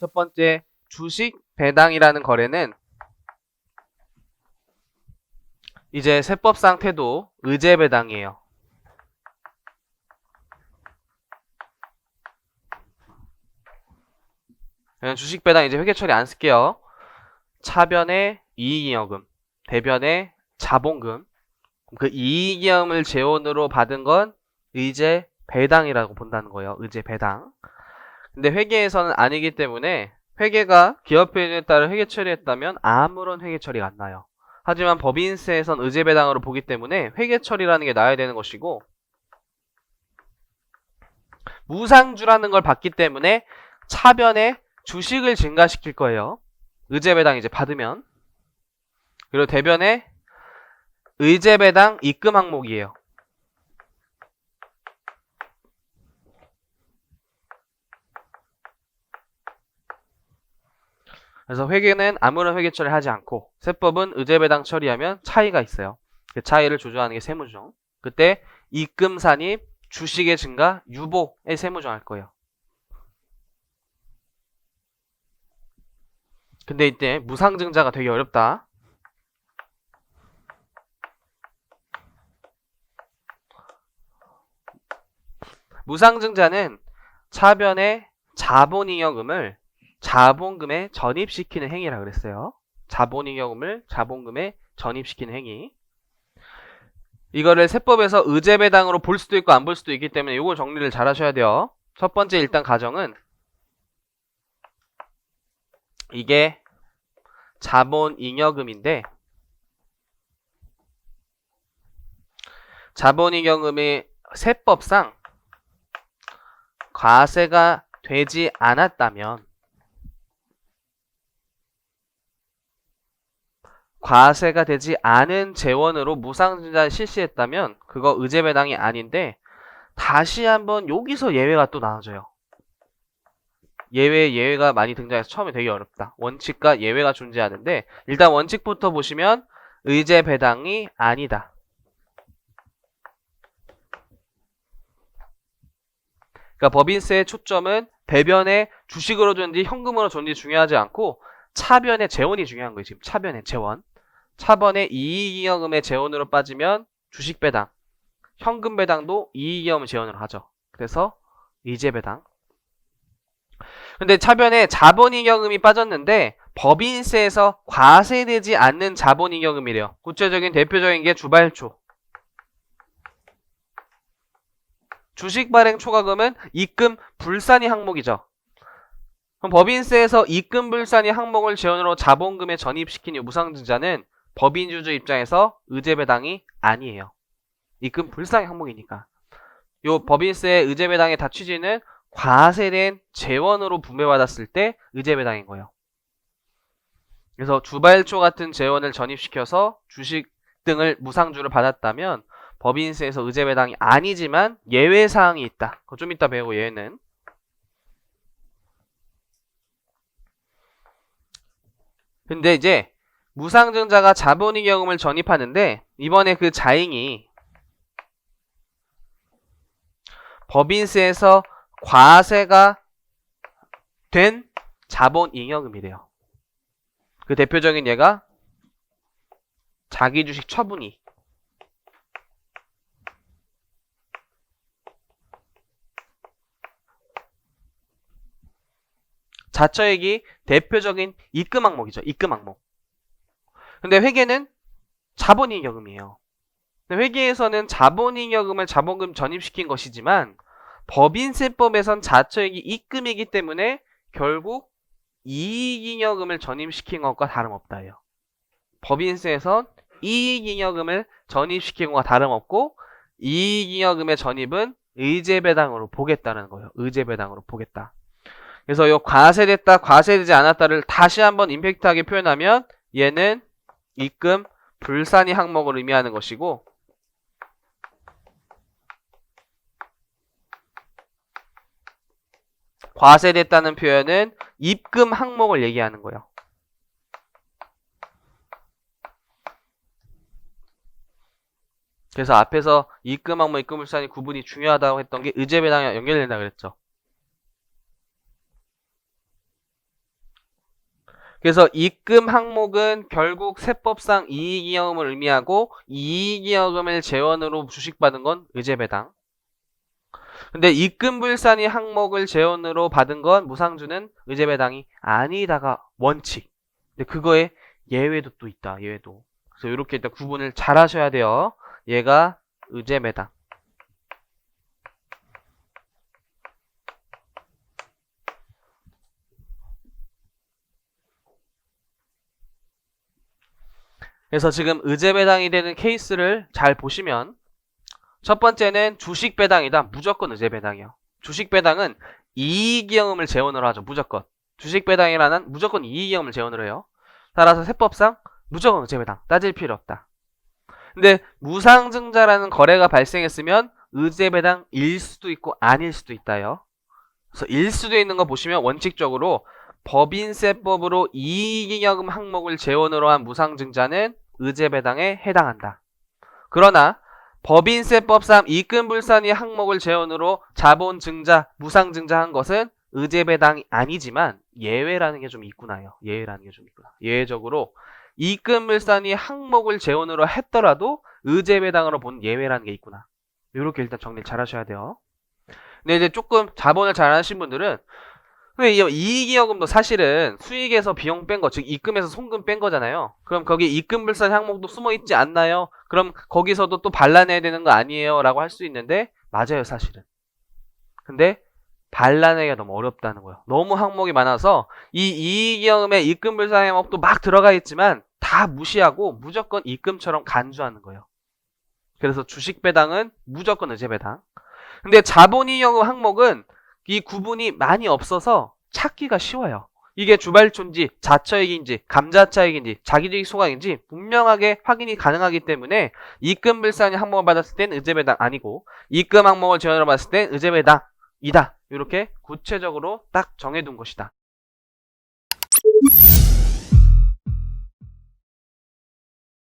첫 번째 주식 배당이라는 거래는 이제 세법상 태도 의제 배당이에요. 주식 배당 이제 회계 처리 안 쓸게요. 차변의 이익잉여금, 대변의 자본금. 그 이익잉여금을 재원으로 받은 건 의제 배당이라고 본다는 거예요. 의제 배당. 근데 회계에서는 아니기 때문에 회계가 기업 표준에 따라 회계 처리했다면 아무런 회계 처리가 안 나요. 하지만 법인세에선 의제 배당으로 보기 때문에 회계 처리라는 게 나야 되는 것이고, 무상주라는 걸 받기 때문에 차변에 주식을 증가시킬 거예요. 의제 배당 이제 받으면. 그리고 대변에 의제 배당 입금 항목이에요. 그래서 회계는 아무런 회계 처리를 하지 않고 세법은 의제 배당 처리하면 차이가 있어요. 그 차이를 조정하는 게 세무조정. 그때 입금 산입, 주식의 증가, 유보의 세무조정 할 거예요. 근데 이때 무상증자가 되게 어렵다. 무상증자는 차변의 자본잉여금을 자본금에 전입시키는 행위라 그랬어요. 자본잉여금을 자본금에 전입시키는 행위. 이거를 세법에서 의제배당으로 볼 수도 있고 안 볼 수도 있기 때문에 이거 정리를 잘 하셔야 돼요. 첫 번째 일단 가정은 이게 자본잉여금인데, 자본잉여금이 세법상 과세가 되지 않았다면, 과세가 되지 않은 재원으로 무상증자를 실시했다면 그거 의제배당이 아닌데, 다시 한번 여기서 예외가 또 나와져요. 예외가 많이 등장해서 처음에 되게 어렵다. 원칙과 예외가 존재하는데, 일단 원칙부터 보시면 의제배당이 아니다. 그러니까 법인세의 초점은 대변에 주식으로 줬는지 현금으로 줬는지 중요하지 않고 차변의 재원이 중요한 거예요. 지금 차변의 재원. 차변의 이익잉여금의 재원으로 빠지면 주식 배당, 현금 배당도 이익잉여금 재원으로 하죠. 그래서 의제 배당. 근데 차변에 자본잉여금이 빠졌는데 법인세에서 과세되지 않는 자본잉여금이래요. 구체적인 대표적인 게 주발초. 주식 발행 초과금은 입금 불산이 항목이죠. 그럼 법인세에서 입금 불산이 항목을 재원으로 자본금에 전입시킨 이 무상증자는 법인주주 입장에서 의제배당이 아니에요. 입금 불상 항목이니까. 요 법인세 의제배당의 다 취지는 과세된 재원으로 분배받았을 때 의제배당인 거예요. 그래서 주발초 같은 재원을 전입시켜서 주식 등을 무상주를 받았다면 법인세에서 의제배당이 아니지만 예외사항이 있다. 그거 좀 이따 배우고 예외는. 근데 이제 무상증자가 자본잉여금을 전입하는데 이번에 그 자잉이 법인세에서 과세가 된 자본잉여금이래요. 그 대표적인 예가 자기주식 처분이. 자처액이 대표적인 입금 항목이죠. 입금 항목. 근데 회계는 자본잉여금이에요. 근데 회계에서는 자본잉여금을 자본금 전입시킨 것이지만 법인세법에선 자처액이 입금이기 때문에 결국 이익잉여금을 전입시킨 것과 다름없다예요. 법인세에선 이익잉여금을 전입시킨 것과 다름없고 이익잉여금의 전입은 의제배당으로 보겠다는 거예요. 의제배당으로 보겠다. 그래서 이 과세됐다, 과세되지 않았다를 다시 한번 임팩트하게 표현하면 얘는 입금 불산이 항목을 의미하는 것이고, 과세됐다는 표현은 입금 항목을 얘기하는 거예요. 그래서 앞에서 입금 항목, 입금 불산이 구분이 중요하다고 했던 게 의제배당이랑 연결된다 그랬죠. 그래서 입금 항목은 결국 세법상 이익이익을 의미하고 이익이익을 재원으로 주식받은 건 의제배당. 근데 입금불산이 항목을 재원으로 받은 건 무상주는 의제배당이 아니다가 원칙. 근데 그거에 예외도 또 있다. 예외도. 그래서 이렇게 일단 구분을 잘 하셔야 돼요. 얘가 의제배당. 그래서 지금 의제배당이 되는 케이스를 잘 보시면 첫 번째는 주식배당이다. 무조건 의제배당이요. 주식배당은 이익이익을 재원으로 하죠. 무조건. 주식배당이라는 무조건 이익이익을 재원으로 해요. 따라서 세법상 무조건 의제배당. 따질 필요 없다. 근데 무상증자라는 거래가 발생했으면 의제배당일 수도 있고 아닐 수도 있다요. 그래서 일 수도 있는 거 보시면 원칙적으로 법인세법으로 이익이익 항목을 재원으로 한 무상증자는 의제배당에 해당한다. 그러나 법인세법상 입금불산이 항목을 재원으로 자본증자, 무상증자한 것은 의제배당이 아니지만 예외라는 게 좀 있구나요. 예외라는 게 좀 있구나. 예외적으로 입금불산이 항목을 재원으로 했더라도 의제배당으로 본 예외라는 게 있구나. 이렇게 일단 정리 잘 하셔야 돼요. 근데 이제 조금 자본을 잘 아시는 분들은 근데 이익이익금도 사실은 수익에서 비용 뺀 거, 즉 입금에서 송금 뺀 거잖아요. 그럼 거기 입금불산 항목도 숨어 있지 않나요? 그럼 거기서도 또 반환해야 되는 거 아니에요? 라고 할 수 있는데 맞아요, 사실은. 근데 반환하기가 너무 어렵다는 거예요. 너무 항목이 많아서 이 이익이익금에 입금불산 항목도 막 들어가 있지만 다 무시하고 무조건 입금처럼 간주하는 거예요. 그래서 주식배당은 무조건 의제배당. 근데 자본이익금 항목은 이 구분이 많이 없어서 찾기가 쉬워요. 이게 주발촌지, 자처익인지, 감자차익인지, 자기주식 소각인지 분명하게 확인이 가능하기 때문에 입금불산이 항목을 받았을 땐 의제배당 아니고 입금 항목을 재원으로 받았을 땐 의제배당이다. 이렇게 구체적으로 딱 정해둔 것이다.